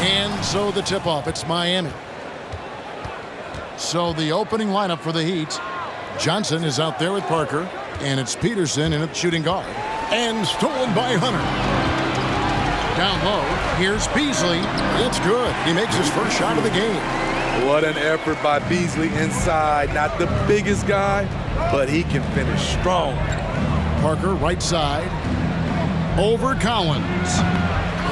And so the tip-off, it's Miami. So the opening lineup for the Heat, Johnson is out there with Parker, and it's Peterson in at shooting guard. And stolen by Hunter. Down low, here's Beasley. It's good. He makes his first shot of the game. What an effort by Beasley inside. Not the biggest guy, but he can finish strong. Parker, right side. Over Collins.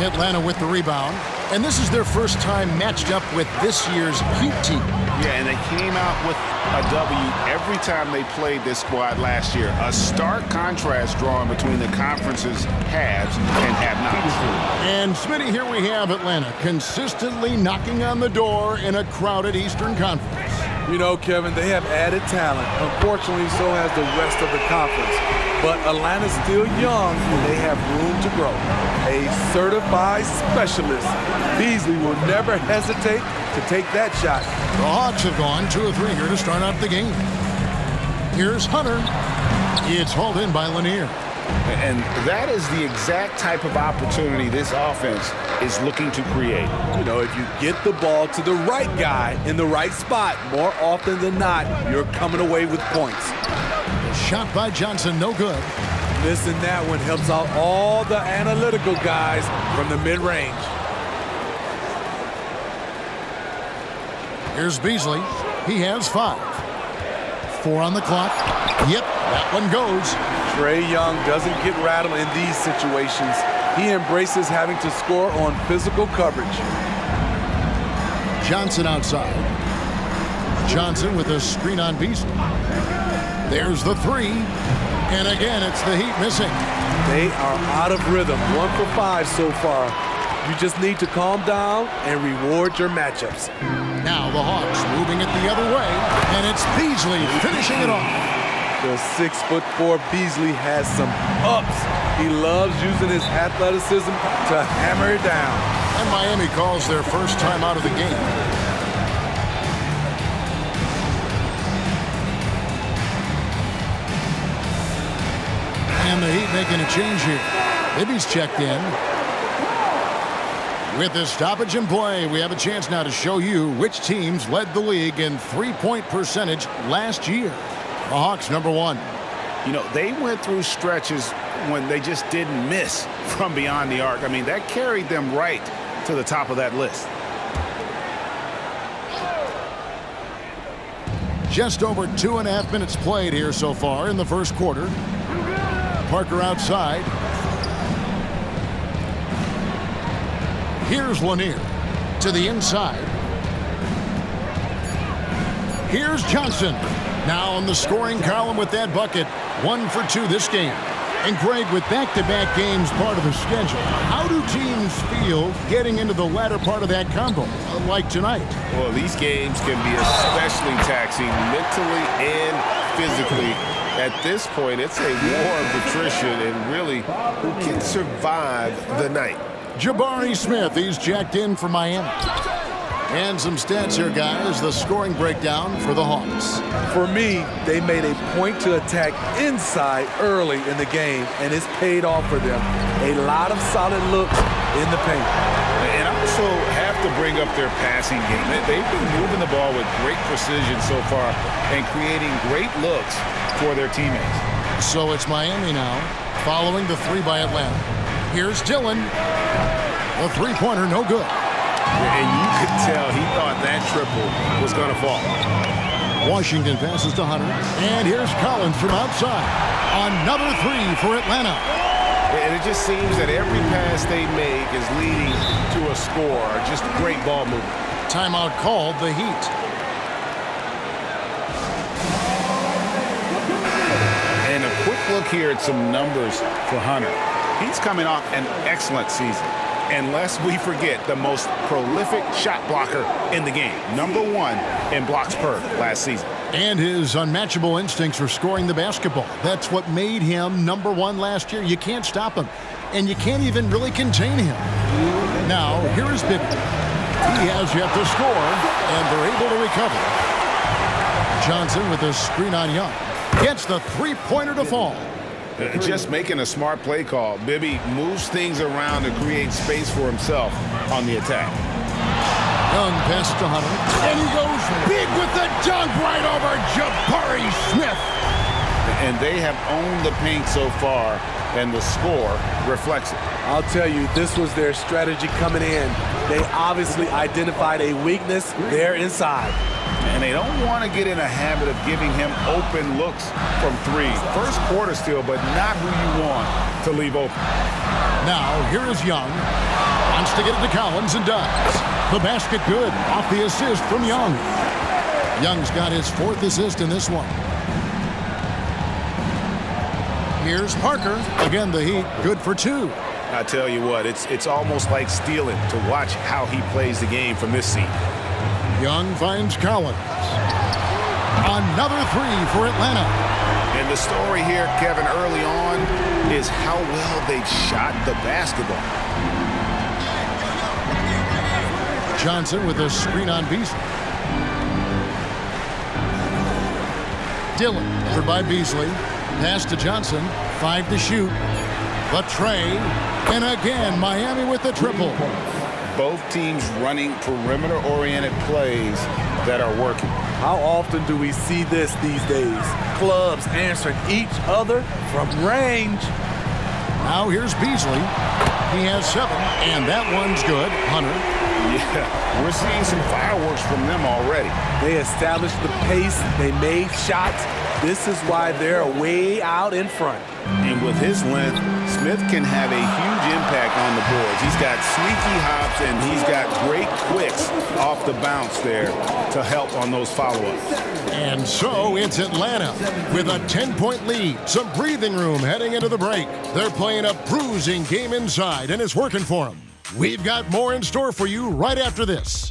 Atlanta with the rebound. And this is their first time matched up with this year's Heat team. Yeah, and they came out with a W every time they played this squad last year. A stark contrast drawn between the conference's haves and have-nots. And Smitty, here we have Atlanta consistently knocking on the door in a crowded Eastern Conference. You know, Kevin, they have added talent. Unfortunately, so has the rest of the conference. But Atlanta's still young, and they have room to grow. A certified specialist. Beasley will never hesitate to take that shot. The Hawks have gone 2 of 3 here to start out the game. Here's Hunter. It's hauled in by Lanier. And that is the exact type of opportunity this offense is looking to create. You know, if you get the ball to the right guy in the right spot, more often than not, you're coming away with points. Shot by Johnson, no good. Missing that one helps out all the analytical guys from the mid-range. Here's Beasley. He has 5. 4 on the clock. Yep, that one goes. Trae Young doesn't get rattled in these situations. He embraces having to score on physical coverage. Johnson outside. Johnson with a screen on Beasley. There's the 3. And again, it's the Heat missing. They are out of rhythm. 1 for 5 so far. You just need to calm down and reward your matchups. Now the Hawks moving it the other way, and it's Beasley finishing it off. The 6'4" Beasley has some ups. He loves using his athleticism to hammer it down. And Miami calls their first time out of the game. And the Heat making a change here. Bibby's checked in. With the stoppage in play, we have a chance now to show you which teams led the league in three-point percentage last year. The Hawks, number 1. You know, they went through stretches when they just didn't miss from beyond the arc. I mean, that carried them right to the top of that list. Just over 2.5 minutes played here so far in the first quarter. Parker outside. Here's Lanier to the inside. Here's Johnson. Now on the scoring column with that bucket. 1 for 2 this game. And Greg, with back-to-back games part of the schedule, how do teams feel getting into the latter part of that combo, like tonight? Well, these games can be especially taxing mentally and physically. At this point, it's a war of attrition, and really, who can survive the night? Jabari Smith, he's jacked in for Miami. And some stats here, guys. The scoring breakdown for the Hawks. For me, they made a point to attack inside early in the game, and it's paid off for them. A lot of solid looks in the paint. And also have to bring up their passing game. They've been moving the ball with great precision so far and creating great looks for their teammates. So it's Miami now, following the 3 by Atlanta. Here's Dillon. The three-pointer, no good. And you could tell he thought that triple was going to fall. Washington passes to Hunter. And here's Collins from outside. Another 3 for Atlanta. And it just seems that every pass they make is leading to a score. Just great ball movement. Timeout called, the Heat. And a quick look here at some numbers for Hunter. He's coming off an excellent season. And lest we forget, the most prolific shot blocker in the game. Number 1 in blocks per last season. And his unmatchable instincts for scoring the basketball. That's what made him number 1 last year. You can't stop him. And you can't even really contain him. Now, here is Bibby. He has yet to score, and they're able to recover. Johnson with a screen on Young. Gets the three-pointer to fall. Just making a smart play call. Bibby moves things around to create space for himself on the attack. Young passes to Hunter. And he goes big with the dunk right over Jabari Smith. And they have owned the paint so far, and the score reflects it. I'll tell you, this was their strategy coming in. They obviously identified a weakness there inside. And they don't want to get in a habit of giving him open looks from three. First quarter still, but not who you want to leave open. Now, here is Young. Wants to get it to Collins and does. The basket good off the assist from Young. Young's got his 4th assist in this one. Here's Parker. Again, the Heat good for 2. I tell you what, it's almost like stealing to watch how he plays the game from this seat. Young finds Collins. Another 3 for Atlanta. And the story here, Kevin, early on is how well they've shot the basketball. Johnson with a screen on Beasley. Dillon, covered by Beasley. Pass to Johnson. 5 to shoot. The tray. And again, Miami with the triple. Both teams running perimeter-oriented plays that are working. How often do we see this these days? Clubs answering each other from range. Now here's Beasley. He has 7, and that one's good. Hunter. Yeah, we're seeing some fireworks from them already. They established the pace. They made shots. This is why they're way out in front. And with his length, Smith can have a huge impact on the boards. He's got sneaky hops, and he's got great quicks off the bounce there to help on those follow-ups. And so it's Atlanta with a 10-point lead. Some breathing room heading into the break. They're playing a bruising game inside, and it's working for them. We've got more in store for you right after this.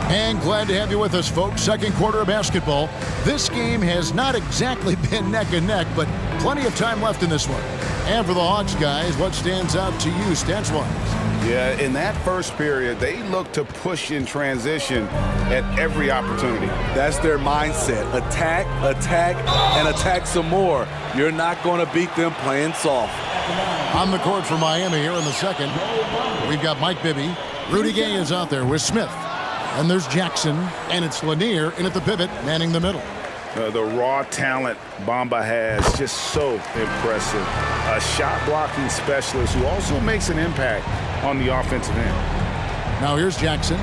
And glad to have you with us, folks. Second quarter of basketball. This game has not exactly been neck and neck, but plenty of time left in this one. And for the Hawks, guys, what stands out to you stats-wise? Yeah, in that first period, they looked to push in transition at every opportunity. That's their mindset. Attack, attack, and attack some more. You're not going to beat them playing soft. On the court for Miami here in the second, we've got Mike Bibby. Rudy Gay is out there with Smith. And there's Jackson, and it's Lanier in at the pivot, manning the middle. The raw talent Bamba has, just so impressive. A shot-blocking specialist who also makes an impact on the offensive end. Now here's Jackson.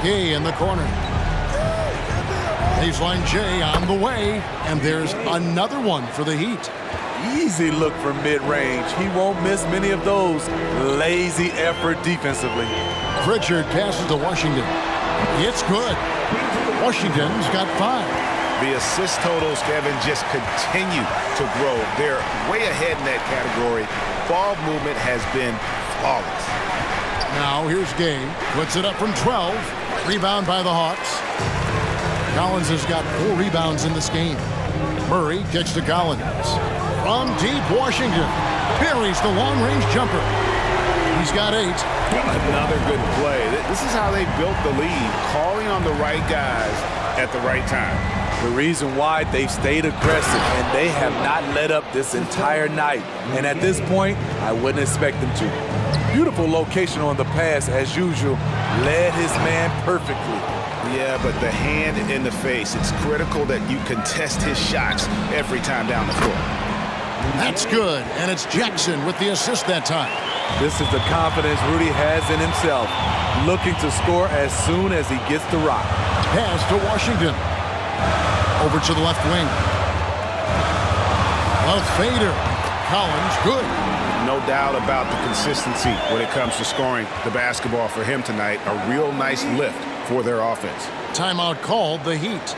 Gay in the corner. Baseline J on the way, and there's another one for the Heat. Easy look from mid-range. He won't miss many of those. Lazy effort defensively. Pritchard passes to Washington. It's good. Washington's got 5. The assist totals, Kevin, just continue to grow. They're way ahead in that category. Ball movement has been flawless. Now here's Gay. Puts it up from 12. Rebound by the Hawks. Collins has got 4 rebounds in this game. Murray kicks to Collins. From deep, Washington buries the long-range jumper. He's got 8. Another good play. This is how they built the lead, calling on the right guys at the right time. The reason why they've stayed aggressive, and they have not let up this entire night. And at this point, I wouldn't expect them to. Beautiful location on the pass, as usual. Led his man perfectly. Yeah, but the hand in the face, it's critical that you contest his shots every time down the floor. That's good, and it's Jackson with the assist that time. This is the confidence Rudy has in himself, looking to score as soon as he gets the rock. Pass to Washington. Over to the left wing. A fader. Collins, good. No doubt about the consistency when it comes to scoring the basketball for him tonight. A real nice lift for their offense. Timeout called, the Heat.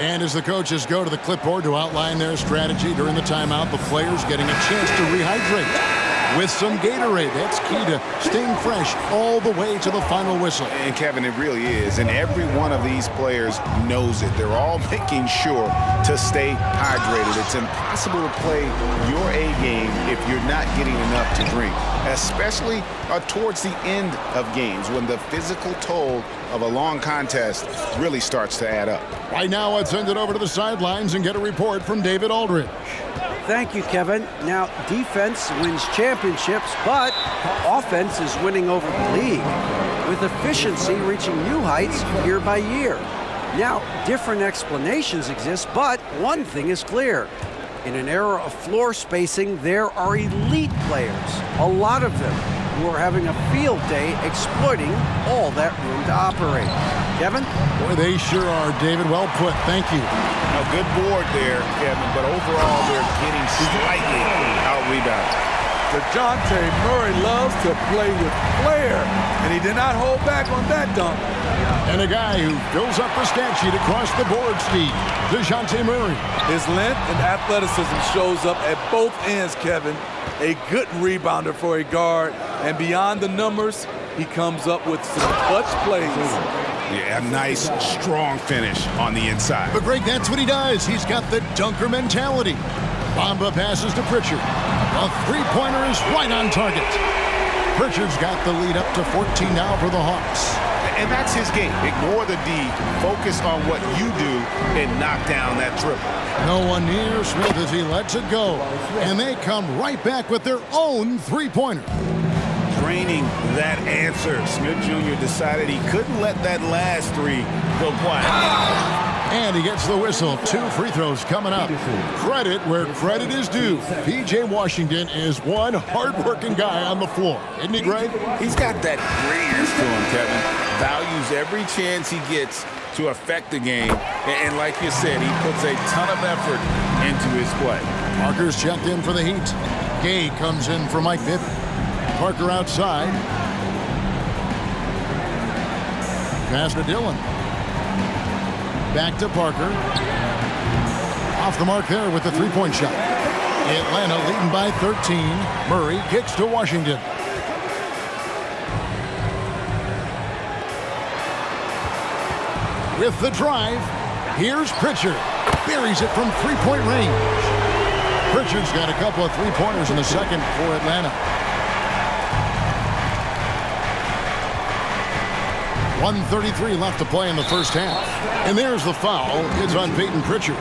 And as the coaches go to the clipboard to outline their strategy during the timeout, the players getting a chance to rehydrate. with some Gatorade. That's key to staying fresh all the way to the final whistle. And Kevin, it really is. And every one of these players knows it. They're all making sure to stay hydrated. It's impossible to play your A game if you're not getting enough to drink, especially towards the end of games when the physical toll of a long contest really starts to add up. Right now, let's send it over to the sidelines and get a report from David Aldridge. Thank you, Kevin. Now, defense wins championships, but offense is winning over the league, with efficiency reaching new heights year by year. Now, different explanations exist, but one thing is clear. In an era of floor spacing, there are elite players, a lot of them, who are having a field day exploiting all that room to operate. Kevin? Boy, they sure are, David. Well put. Thank you. A good board there, Kevin, but overall they're getting slightly out-rebounded. DeJounte Murray loves to play with flair, and he did not hold back on that dunk. And a guy who fills up the stat sheet across the board, Steve, DeJounte Murray. His length and athleticism shows up at both ends, Kevin. A good rebounder for a guard, and beyond the numbers, he comes up with some clutch plays. Yeah, a nice, strong finish on the inside. But Greg, that's what he does. He's got the dunker mentality. Bamba passes to Pritchard. A three-pointer is right on target. Pritchard's got the lead up to 14 now for the Hawks. And that's his game. Ignore the D. Focus on what you do and knock down that triple. No one near Smith as he lets it go. And they come right back with their own three-pointer. Draining that answer. Smith Jr. decided he couldn't let that last three go quiet. And he gets the whistle. 2 free throws coming up. Credit where credit is due. P.J. Washington is one hard-working guy on the floor. Isn't he, Greg? He's got that grittiness to him, Kevin. Values every chance he gets to affect the game. And like you said, he puts a ton of effort into his play. Parker's checked in for the Heat. Gay comes in for Mike Bibby. Parker outside. Pass to Dillon. Back to Parker. Off the mark there with the three-point shot. Atlanta leading by 13. Murray kicks to Washington. With the drive, here's Pritchard. Buries it from three-point range. Pritchard's got a couple of three-pointers in the second for Atlanta. 1:33 left to play in the first half. And there's the foul. It's on Peyton Pritchard.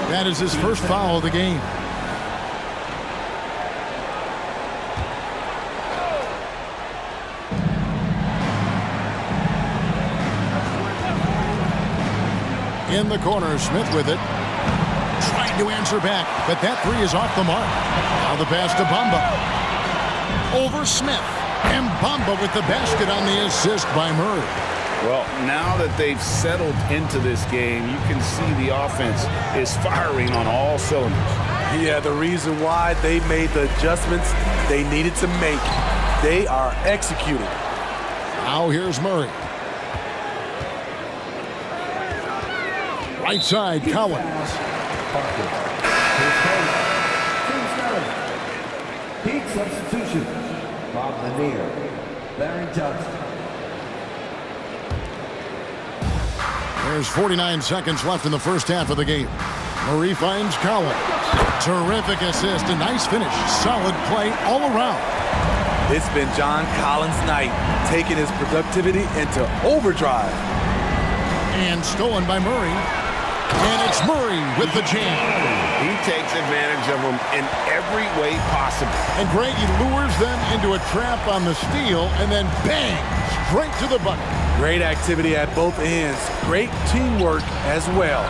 That is his first foul of the game. In the corner, Smith with it. Trying to answer back, but that three is off the mark. Now the pass to Bamba. Over Smith. And Bamba with the basket on the assist by Murray. Well, now that they've settled into this game, you can see the offense is firing on all cylinders. Yeah, the reason why they made the adjustments they needed to make, they are executing. Now here's Murray. Right side, Collins. Heat substitution. Bob Lanier. Larry Johnson. There's 49 seconds left in the first half of the game. Murray finds Collins. Terrific assist, a nice finish. Solid play all around. It's been John Collins' night, taking his productivity into overdrive. And stolen by Murray. And it's Murray with the jam. He takes advantage of them in every way possible. And Greg, he lures them into a trap on the steal, and then bang, straight to the bucket. Great activity at both ends. Great teamwork as well.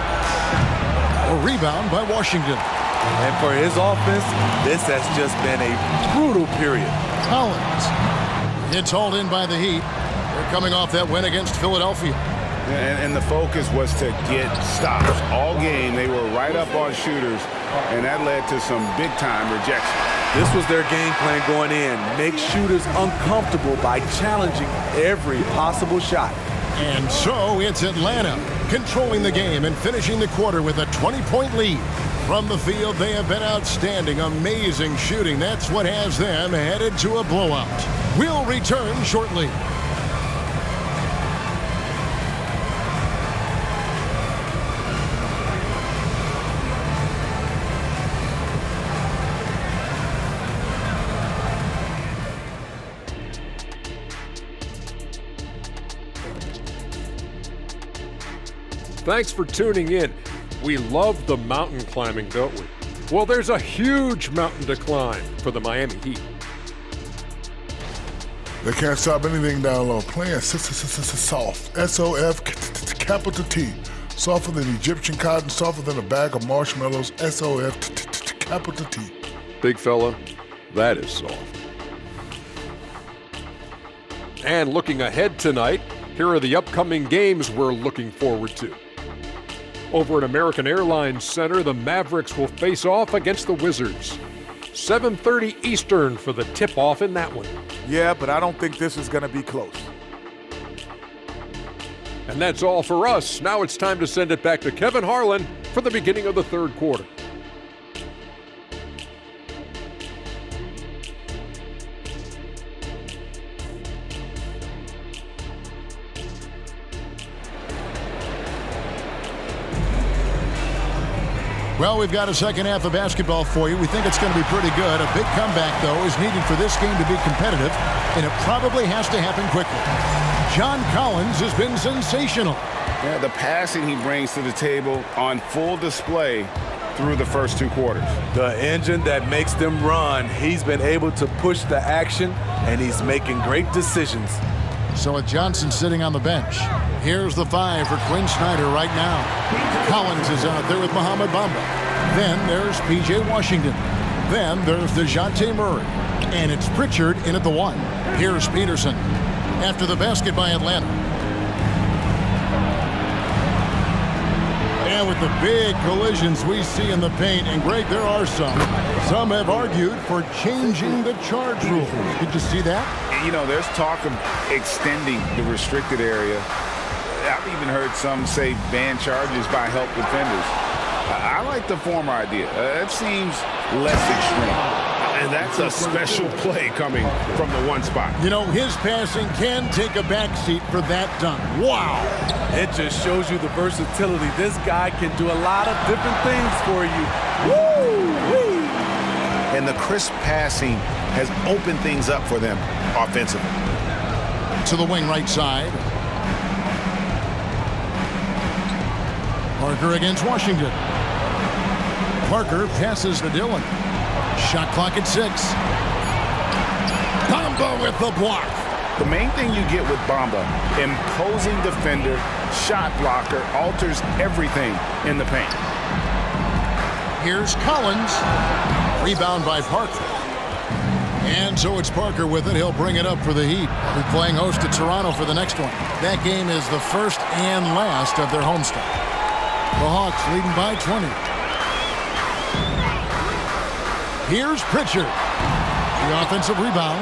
A rebound by Washington. And for his offense, this has just been a brutal period. Collins. It's hauled in by the Heat. They're coming off that win against Philadelphia. And the focus was to get stops. All game, they were right up on shooters, and that led to some big-time rejection. This was their game plan going in. Make shooters uncomfortable by challenging every possible shot. And so it's Atlanta controlling the game and finishing the quarter with a 20-point lead, From the field, they have been outstanding. Amazing shooting. That's what has them headed to a blowout. We'll return shortly. Thanks for tuning in. We love the mountain climbing, don't we? Well, there's a huge mountain to climb for the Miami Heat. They can't stop anything down low. Playing soft. S-O-F, capital T. Softer than Egyptian cotton, softer than a bag of marshmallows. S-O-F, capital T. Big fella, that is soft. And looking ahead tonight, here are the upcoming games we're looking forward to. Over at American Airlines Center, the Mavericks will face off against the Wizards. 7:30 Eastern for the tip-off in that one. Yeah, but I don't think this is going to be close. And that's all for us. Now it's time to send it back to Kevin Harlan for the beginning of the third quarter. Well, we've got a second half of basketball for you. We think it's going to be pretty good. A big comeback, though, is needed for this game to be competitive, and it probably has to happen quickly. John Collins has been sensational. Yeah, the passing he brings to the table on full display through the first two quarters. The engine that makes them run. He's been able to push the action, and he's making great decisions. So with Johnson sitting on the bench, here's the 5 for Quinn Snyder right now. Collins is out there with Mohamed Bamba. Then there's P.J. Washington. Then there's DeJounte Murray. And it's Pritchard in at the 1. Here's Peterson. After the basket by Atlanta. And with the big collisions we see in the paint, and Greg, there are some have argued for changing the charge rule. Did you see that? You know, there's talk of extending the restricted area. I've even heard some say ban charges by help defenders. I like the former idea. It seems less extreme. And that's a special play coming from the one spot. You know, his passing can take a backseat for that dunk. Wow. It just shows you the versatility. This guy can do a lot of different things for you. Woo! And the crisp passing has opened things up for them offensively. To the wing right side. Parker against Washington. Parker passes to Dillon. Shot clock at 6. Bamba with the block. The main thing you get with Bamba, imposing defender, shot blocker, alters everything in the paint. Here's Collins. Rebound by Parker. And so it's Parker with it. He'll bring it up for the Heat. They're playing host to Toronto for the next one. That game is the first and last of their homestand. The Hawks leading by 20. Here's Pritchard. The offensive rebound.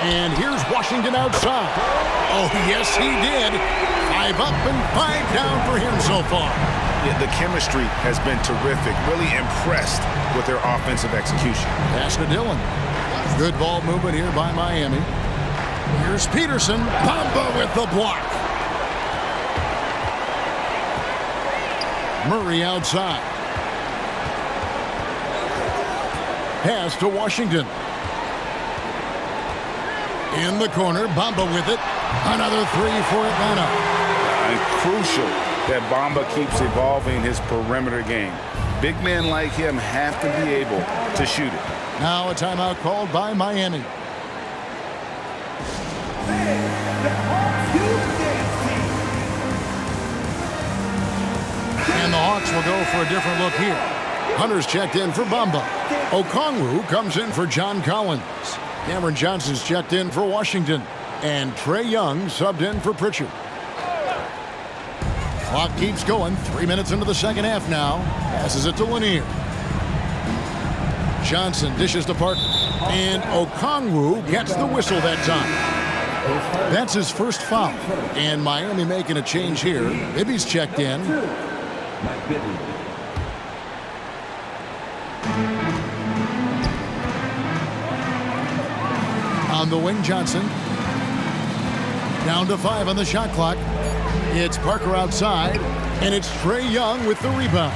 And here's Washington outside. Oh, yes, he did. 5 up and 5 down for him so far. Yeah, the chemistry has been terrific. Really impressed with their offensive execution. Pass to Dillon. Good ball movement here by Miami. Here's Peterson. Bamba with the block. Murray outside. Pass to Washington. In the corner, Bamba with it. Another 3 for Atlanta. And crucial that Bamba keeps evolving his perimeter game. Big men like him have to be able to shoot it. Now a timeout called by Miami. And the Hawks will go for a different look here. Hunter's checked in for Bamba. Okongwu comes in for John Collins. Cameron Johnson's checked in for Washington. And Trae Young subbed in for Pritchard. Clock keeps going. 3 minutes into the second half now. Passes it to Lanier. Johnson dishes to Parker. And Okongwu gets the whistle that time. That's his first foul. And Miami making a change here. Bibby's checked in. On the wing, Johnson. Down to 5 on the shot clock. It's Parker outside, and it's Trae Young with the rebound.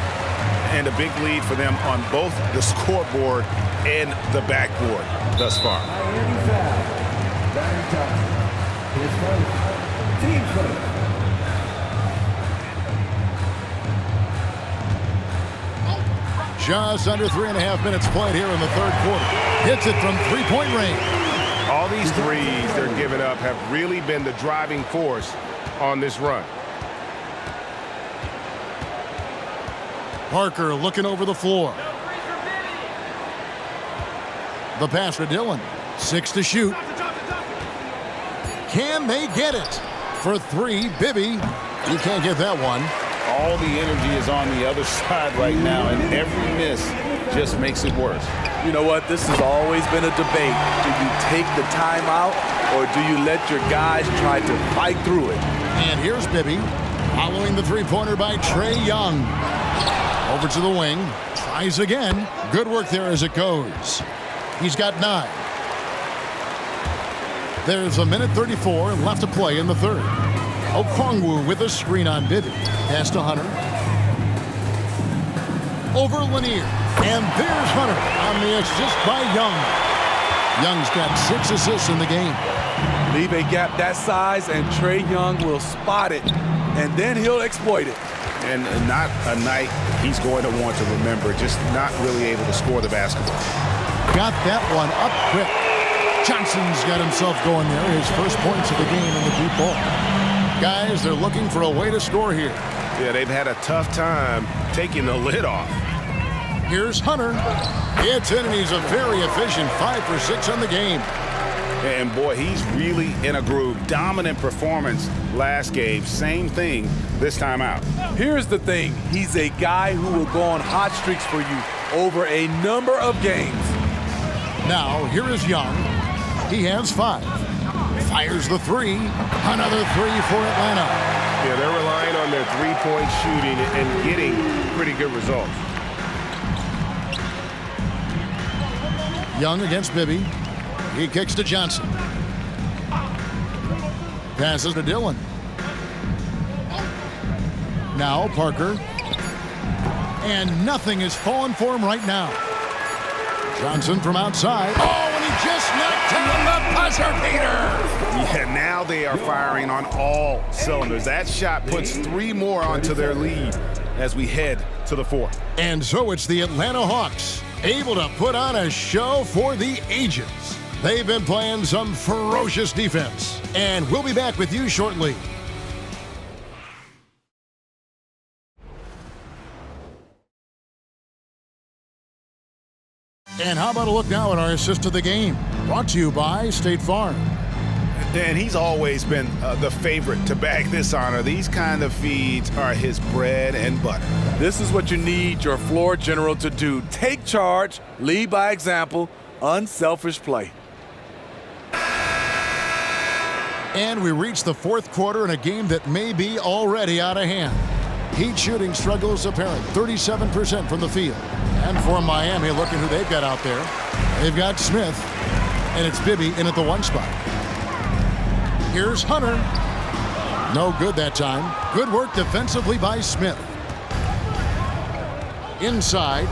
And a big lead for them on both the scoreboard and the backboard thus far. Miami foul. Larry Johnson. His first. Team first. Just under 3.5 minutes played here in the third quarter. Hits it from three-point range. All these threes they're giving up have really been the driving force on this run. Parker looking over the floor. The pass to Dillon. 6 to shoot. Can they get it? For 3, Bibby. You can't get that one. All the energy is on the other side right now, and every miss just makes it worse. You know what? This has always been a debate. Do you take the timeout or do you let your guys try to fight through it? And here's Bibby following the three-pointer by Trae Young. Over to the wing. Tries again. Good work there as it goes. He's got 9. There's a minute 34 left to play in the third. Okongwu with a screen on Bibby. Pass to Hunter. Over Lanier. And there's Hunter on the assist by Young. Young's got 6 assists in the game. Leave a gap that size and Trae Young will spot it, and then he'll exploit it. And not a night he's going to want to remember, just not really able to score the basketball. Got that one up quick. Johnson's got himself going there. His first points of the game in the deep ball. Guys, they're looking for a way to score here. Yeah, they've had a tough time taking the lid off. Here's Hunter. Gets in, and he's a very efficient 5 for 6 on the game. And boy, he's really in a groove. Dominant performance last game. Same thing this time out. Here's the thing. He's a guy who will go on hot streaks for you over a number of games. Now, here is Young. He has 5. Fires the 3. Another 3 for Atlanta. Yeah, they're relying on their three-point shooting and getting pretty good results. Young against Bibby. He kicks to Johnson. Passes to Dillon. Now Parker. And nothing is falling for him right now. Johnson from outside. Oh, and he just knocked down the buzzer beater. Yeah, now they are firing on all cylinders. That shot puts 3 more onto their lead as we head to the fourth. And so it's the Atlanta Hawks, able to put on a show for the ages. They've been playing some ferocious defense. And we'll be back with you shortly. And how about a look now at our assist of the game? Brought to you by State Farm. Dan, he's always been the favorite to bag this honor. These kind of feeds are his bread and butter. This is what you need your floor general to do. Take charge, lead by example, unselfish play. And we reach the fourth quarter in a game that may be already out of hand. Heat shooting struggles apparent, 37% from the field. And for Miami, look at who they've got out there. They've got Smith, and it's Bibby in at the 1 spot. Here's Hunter. No good that time. Good work defensively by Smith. Inside.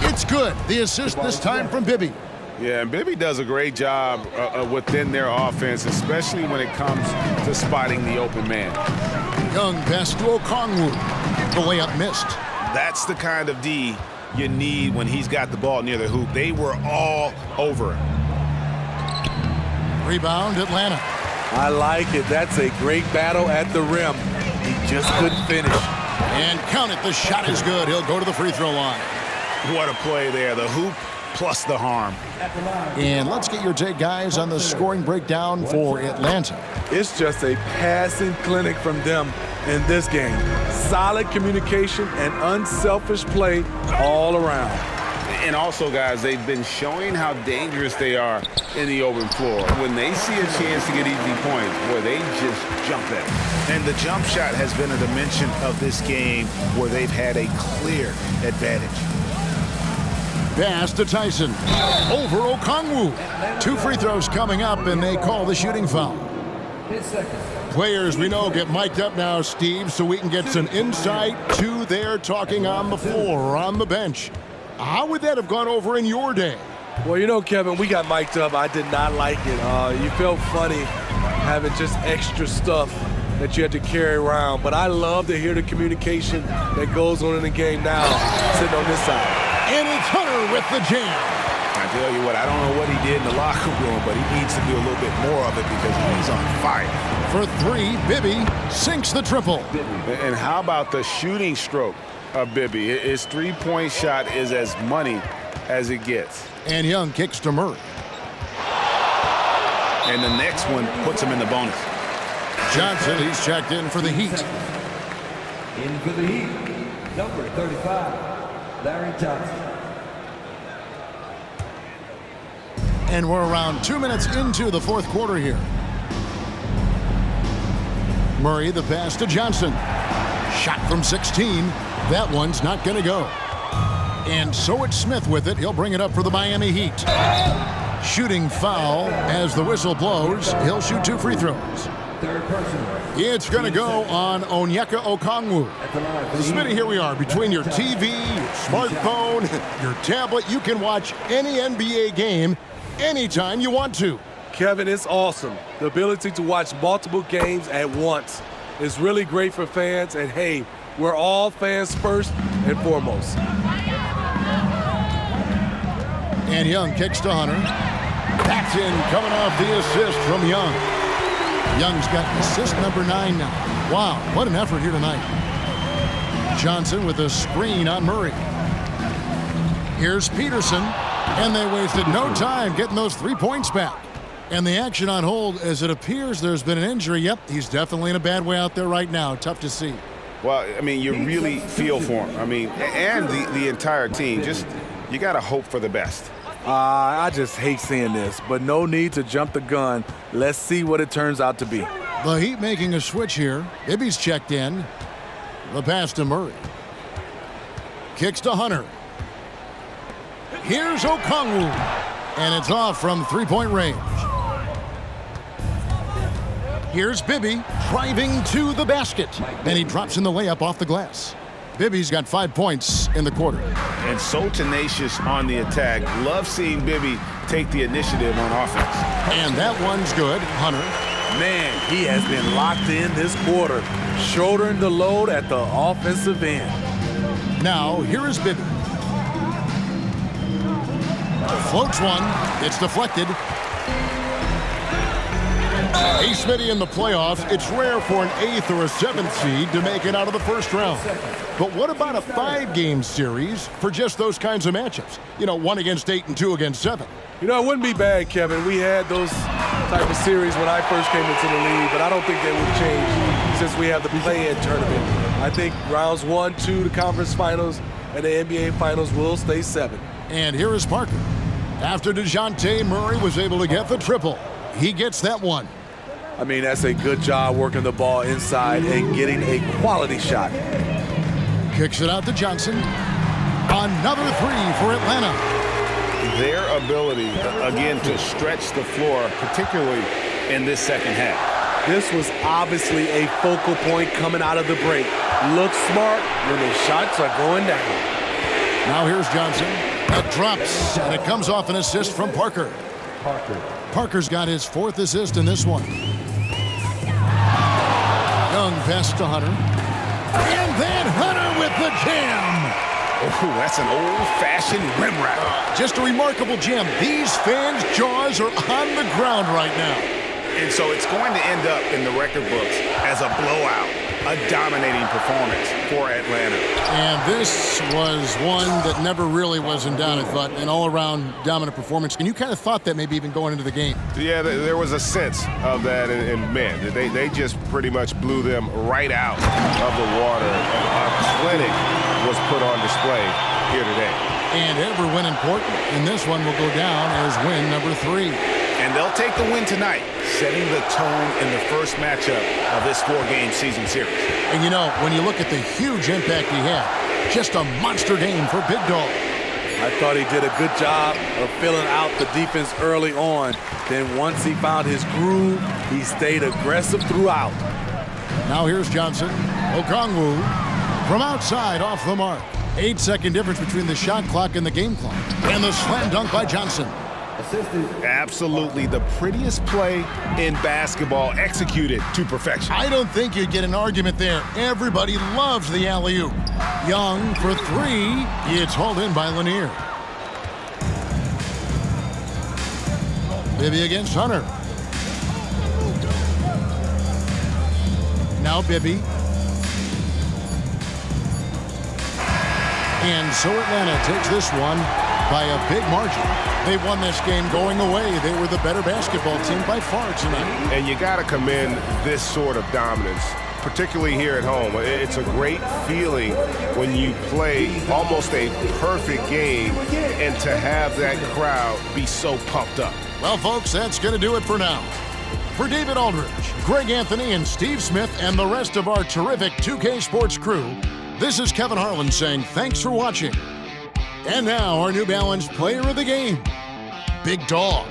It's good. The assist this time from Bibby. Yeah, and Bibby does a great job within their offense, especially when it comes to spotting the open man. Young pass to Okongwu. The layup missed. That's the kind of D you need when he's got the ball near the hoop. They were all over him. Rebound, Atlanta. I like it. That's a great battle at the rim. He just couldn't finish. And count it. The shot is good. He'll go to the free throw line. What a play there. The hoop plus the harm. And let's get your take, guys, on the scoring breakdown for Atlanta. It's just a passing clinic from them in this game. Solid communication and unselfish play all around. And also, guys, they've been showing how dangerous they are in the open floor. When they see a chance to get easy points, boy, they just jump at it. And the jump shot has been a dimension of this game where they've had a clear advantage. Pass to Tyson. Over Okongwu. 2 free throws coming up, and they call the shooting foul. 10 seconds. Players we know get mic'd up now, Steve, so we can get some insight to their talking on the floor or on the bench. How would that have gone over in your day? Well, you know, Kevin, we got mic'd up. I did not like it. You felt funny having just extra stuff that you had to carry around. But I love to hear the communication that goes on in the game now, sitting on this side. And it's Hunter with the jam. I tell you what, I don't know what he did in the locker room, but he needs to do a little bit more of it because he's on fire. For 3, Bibby sinks the triple. And how about the shooting stroke of Bibby? His three-point shot is as money as it gets. And Young kicks to Murray. And the next one puts him in the bonus. Johnson, he's checked in for the Heat. In for the Heat, number 35, Larry Johnson. And we're around 2 minutes into the fourth quarter here. Murray, the pass to Johnson. Shot from 16. That one's not going to go. And so it's Smith with it. He'll bring it up for the Miami Heat. Shooting foul as the whistle blows. He'll shoot 2 free throws. Third person. It's going to go on Onyeka Okongwu. So, Smitty, here we are. Between your TV, your smartphone, your tablet, you can watch any NBA game anytime you want to. Kevin, it's awesome. The ability to watch multiple games at once is really great for fans. And, hey, we're all fans first and foremost. And Young kicks to Hunter. That's in, coming off the assist from Young. Young's got assist number 9 now. Wow, what an effort here tonight. Johnson with a screen on Murray. Here's Peterson, and they wasted no time getting those 3 points back. And the action on hold as it appears there's been an injury. Yep, he's definitely in a bad way out there right now. Tough to see. Well, I mean, you really feel for him. I mean, and the entire team. Just, you got to hope for the best. I just hate seeing this, but no need to jump the gun. Let's see what it turns out to be. The Heat making a switch here. Ibby's checked in. The pass to Murray. Kicks to Hunter. Here's Okongwu. And it's off from 3-point range. Here's Bibby driving to the basket. And he drops in the layup off the glass. Bibby's got 5 points in the quarter. And so tenacious on the attack. Love seeing Bibby take the initiative on offense. And that one's good. Hunter. Man, he has been locked in this quarter, shouldering the load at the offensive end. Now, here is Bibby. Floats one. It's deflected. Hey, Smitty, in the playoffs, it's rare for an 8th or a 7th seed to make it out of the first round. But what about a 5-game series for just those kinds of matchups? You know, 1 against 8 and 2 against 7. You know, it wouldn't be bad, Kevin. We had those type of series when I first came into the league, but I don't think they would change since we have the play-in tournament. I think rounds 1, 2, the conference finals, and the NBA finals will stay 7. And here is Parker. After DeJounte Murray was able to get the triple, he gets that one. I mean, that's a good job working the ball inside and getting a quality shot. Kicks it out to Johnson. Another 3 for Atlanta. Their ability, again, to stretch the floor, particularly in this second half. This was obviously a focal point coming out of the break. Look smart when the shots are going down. Now here's Johnson. That drops, and it comes off an assist from Parker. Parker's got his 4th assist in this one. Young pass to Hunter. And then Hunter with the jam. Oh, that's an old-fashioned rim wrap. Just a remarkable jam. These fans' jaws are on the ground right now. And so it's going to end up in the record books as a blowout, a dominating performance for Atlanta. And this was one that never really was in doubt, I thought, an all-around dominant performance. And you kind of thought that maybe even going into the game. Yeah, there was a sense of that, and man, they just pretty much blew them right out of the water. A clinic was put on display here today. And every win important, and this one will go down as win number 3. And they'll take the win tonight, setting the tone in the first matchup of this 4-game season series. And you know, when you look at the huge impact he had, just a monster game for Big Dog. I thought he did a good job of filling out the defense early on. Then once he found his groove, he stayed aggressive throughout. Now here's Johnson. Okongwu from outside off the mark. 8-second difference between the shot clock and the game clock. And the slam dunk by Johnson. Absolutely the prettiest play in basketball, executed to perfection. I don't think you'd get an argument there. Everybody loves the alley-oop. Young for three. It's hauled in by Lanier. Bibby against Hunter. Now Bibby. And so Atlanta takes this one by a big margin. They won this game going away. They were the better basketball team by far tonight. And you got to commend this sort of dominance, particularly here at home. It's a great feeling when you play almost a perfect game and to have that crowd be so pumped up. Well, folks, that's going to do it for now. For David Aldridge, Greg Anthony, and Steve Smith, and the rest of our terrific 2K Sports crew, this is Kevin Harlan saying thanks for watching. And now, our New Balance player of the game, Big Dog.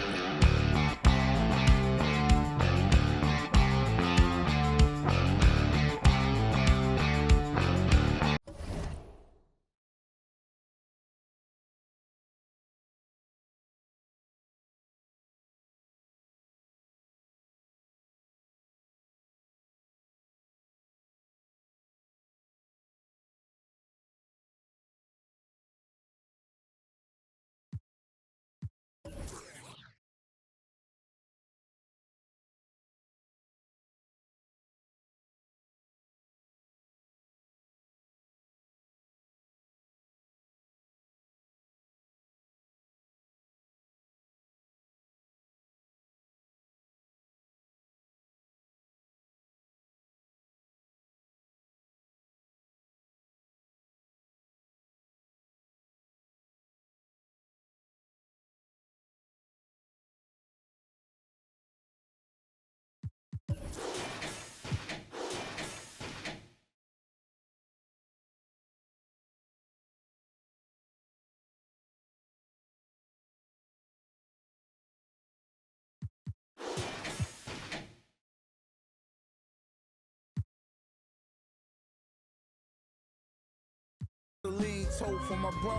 Lead toe for my bra.